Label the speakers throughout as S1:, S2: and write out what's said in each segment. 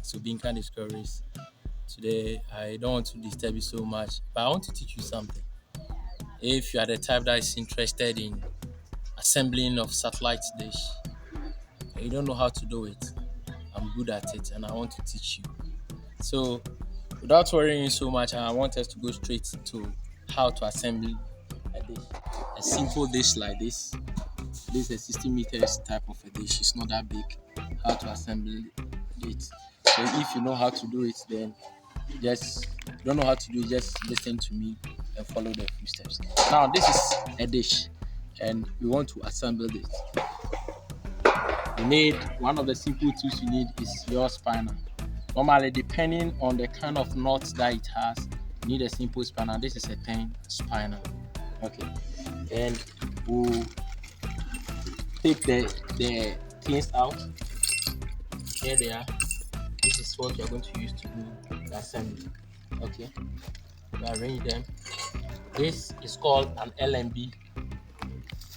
S1: to Binka Discoveries. Today, I don't want to disturb you so much, but I want to teach you something. If you are the type that is interested in assembling of satellite dish and you don't know how to do it, I'm good at it and I want to teach you. So, without worrying you so much, I want us to go straight to how to assemble a dish. A simple dish like this. This is a 60 meters type of a dish. It's not that big. How to assemble it. So if you know how to do it, then just don't know how to do it, just listen to me and follow the few steps. Now this is a dish and we want to assemble it. You need one of the simple tools you need is your spanner. Normally, depending on the kind of nuts that it has, you need a simple spanner. This is a 10 spanner. Okay. And we'll take the things out. Here they are. This is what you're going to use to do the assembly. Okay. We arrange them. This is called an LNB.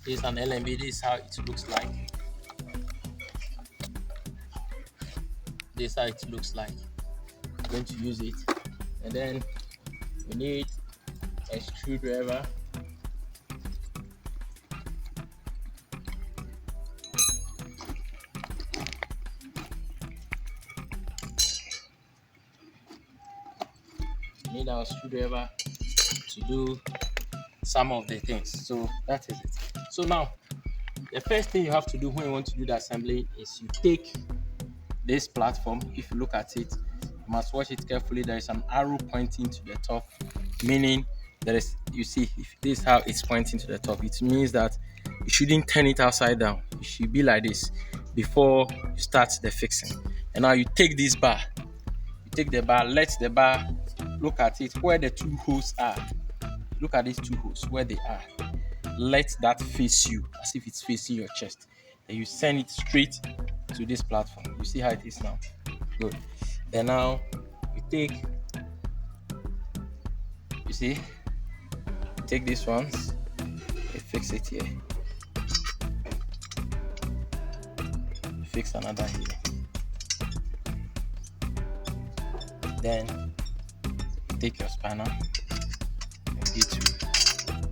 S1: This is an LNB. This is how it looks like. This is how it looks like. I'm going to use it. And then we need a screwdriver. We need our screwdriver to do some of the things. So that is it. So now, the first thing you have to do when you want to do the assembly is you take this platform. If you look at it, you must watch it carefully. There is an arrow pointing to the top, meaning there is, you see, if this is how it's pointing to the top, it means that you shouldn't turn it upside down. It should be like this before you start the fixing. And now you take this bar, you take the bar, let the bar, look at it where the two holes are. Look at these two holes where they are. Let that face you as if it's facing your chest. Then you send it straight to this platform. You see how it is now? Good. Then now you take, you see, you take these ones, you fix it here. You fix another here. Then you take your spanner and begin to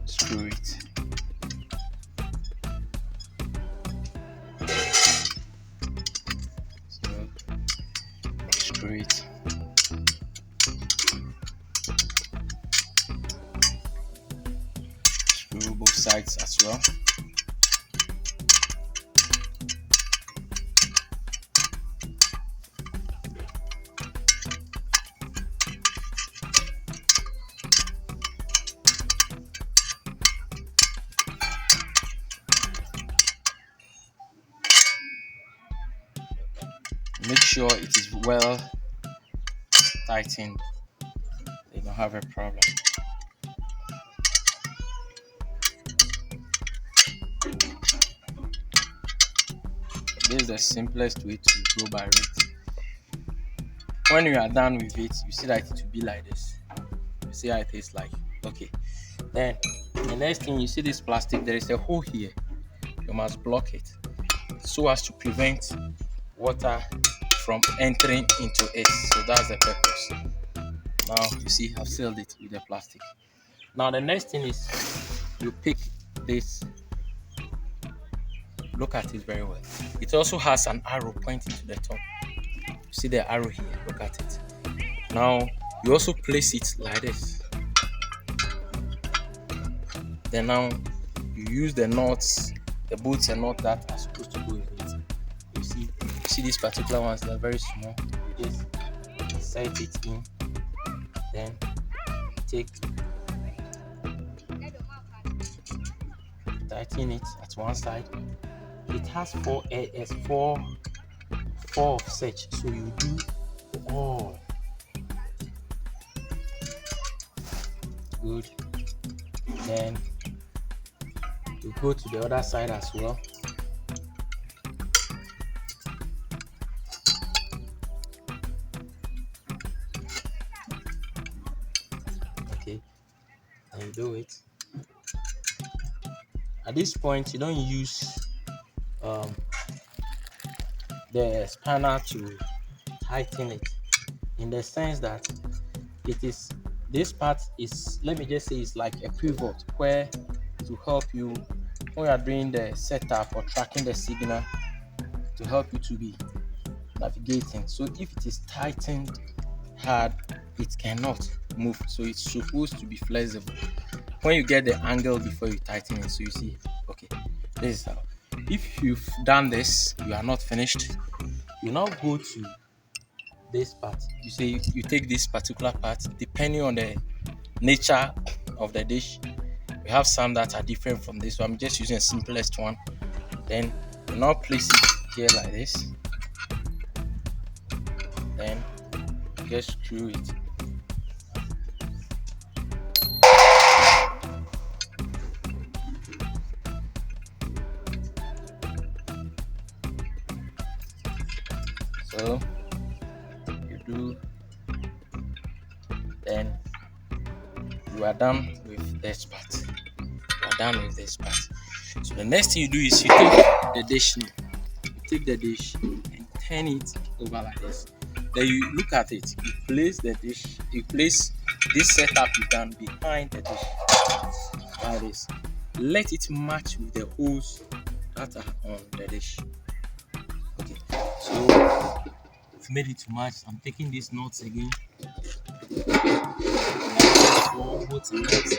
S1: screw it. So screw it. Screw both sides as well. Make sure it is well tightened. You don't have a problem. This is the simplest way to go by it. When you are done with it, you see that it will be like this. You see how it is like. Okay. Then the next thing, you see this plastic, there is a hole here. You must block it so as to prevent water from entering into it. So that's the purpose. Now you see I've sealed it with the plastic. Now the next thing is you pick this. Look at it very well. It also has an arrow pointing to the top. You see the arrow here. Look at it. Now you also place it like this. Then now you use the nuts, the bolts and nuts that are supposed to go in it. You see these particular ones, they're very small. You just set it in, then take, tighten it at one side. It has four of such, so you do all. Good. Then you go to the other side as well. Okay, and you do it. At this point, you don't use the spanner to tighten it in the sense that it is this part is, let me just say, it's like a pivot where to help you when you are doing the setup or tracking the signal to help you to be navigating. So if it is tightened hard, it cannot move. So it's supposed to be flexible. When you get the angle before you tighten it, so you see, okay, this is how. If you've done this, you are not finished. You now go to this part. You say you take this particular part, depending on the nature of the dish. We have some that are different from this, so I'm just using the simplest one. Then you now place it here like this. Then just screw it. So you do, then you are done with this part. You are done with this part. So the next thing you do is you take the dish now. You take the dish and turn it over like this. Then you look at it. You place the dish. You place this setup you've done behind the dish like this. Let it match with the holes that are on the dish. Okay. So I've made it to match. I'm taking these nuts again. Four bolts and nuts.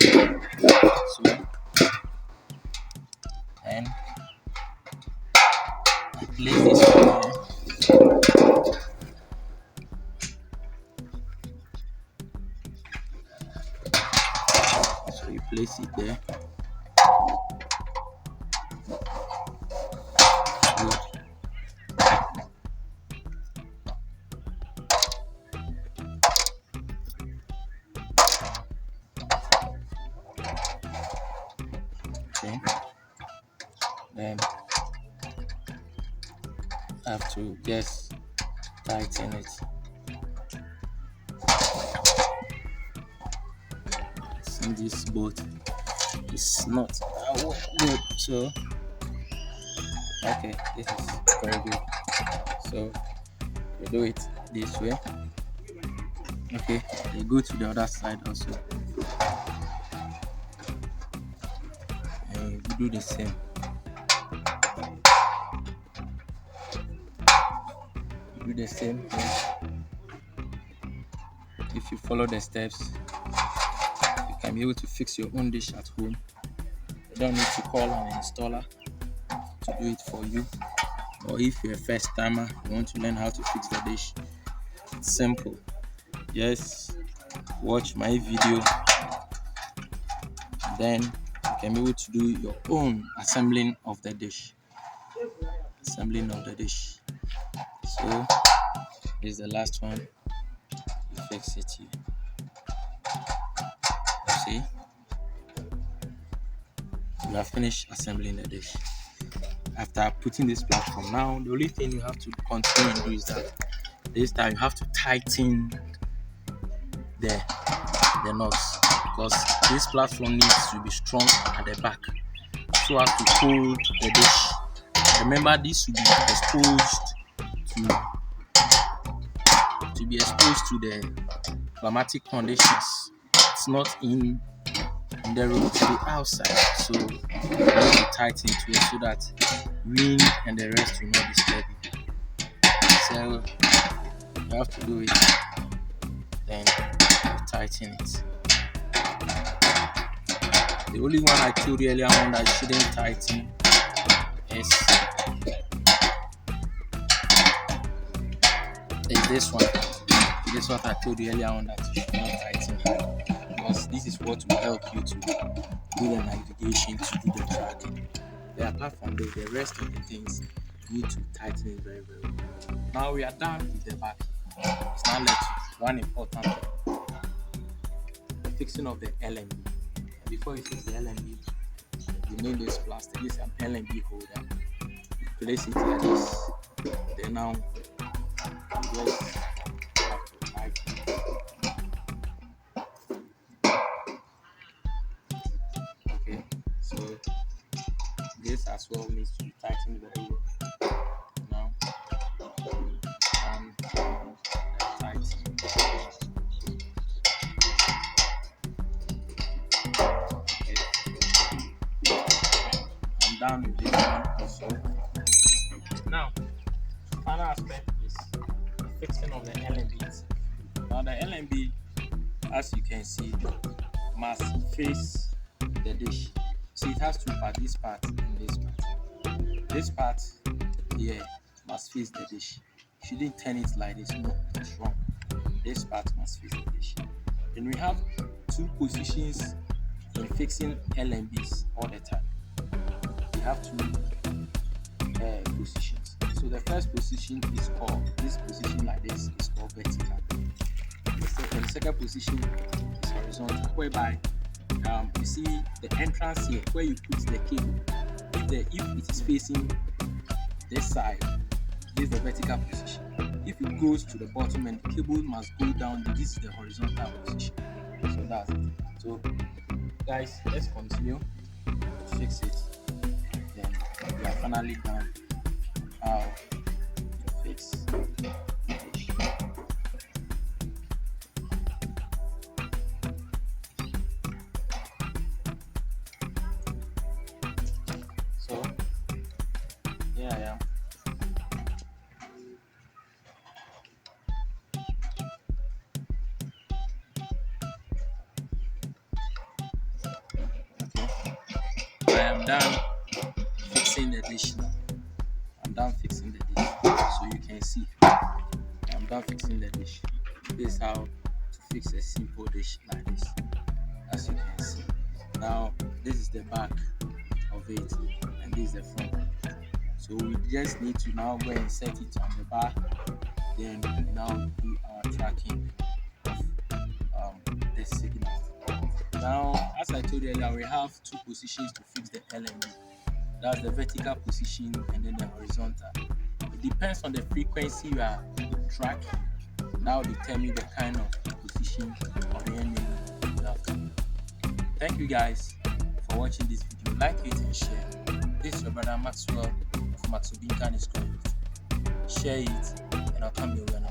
S1: So and I place this one here. So you place it there. Good. Okay. Then I have to just tighten it. See this bolt is not good. So okay, this is very good. So you do it this way. Okay, you go to the other side also. And you do the same. You do the same thing. If you follow the steps, you can be able to fix your own dish at home. You don't need to call an installer to do it for you. Or if you're a first timer, you want to learn how to fix the dish, it's simple. Just watch my video, then you can be able to do your own assembling of the dish. Assembling of the dish. So this is the last one. You fix it here. See, you have finished assembling the dish. After putting this platform, now the only thing you have to continue and do is that this time you have to tighten the nuts, because this platform needs to be strong at the back so as to hold the dish. Remember, this will be exposed to the climatic conditions. It's not in the room to the outside, so you have to tighten it well so that wind and the rest will not disturb you. So you have to do it, then you tighten it. The only one I told you earlier on that I shouldn't tighten is this one. This is what I told you earlier on, that you should not tighten, because this is what will help you to do the navigation, to do the tracking. Then apart from this, the rest of the things you need to tighten it very, very well. Now we are done with the back. It's now left one important thing: the fixing of the LNB. Before you fix the LNB, you need this plastic. This is an LNB holder. You place it like this. Then now you just have to tighten it. Okay, so this as well needs to be tightened very well. Now, am done with this one also. Now, final aspect is the fixing of the LNB. Now the LNB, as you can see, must face the dish. So it has two parts, this part and this part. This part here must face the dish. You shouldn't turn it like this, no, it's wrong. This part must face the dish. Then we have two positions in fixing LNBs all the time. We have two positions. So the first position is called, this position like this is called vertical. The second position is horizontal, whereby you see the entrance here where you put the cable. If it is facing this side, this is the vertical position. If it goes to the bottom and the cable must go down, this is the horizontal position. So that's it. So guys, let's continue to fix it. Then we are finally done how to fix the dish. So here I am. Okay, I am done fixing the dish now. I'm done fixing the dish, so you can see I'm done fixing the dish. This is how to fix a simple dish like this, as you can see. Now this is the back of it and this is the front. So we just need to now go and set it on the bar, then now do our tracking of the signal. Now, as I told you earlier, we have two positions to fix the LNB. That's the vertical position and then the horizontal. It depends on the frequency you are tracking. That will determine the kind of position of the LNB you have to. Thank you guys for watching this video. Like it and share. This is your brother Maxwell of Maxwell Binkan is Share it and I'll come your way.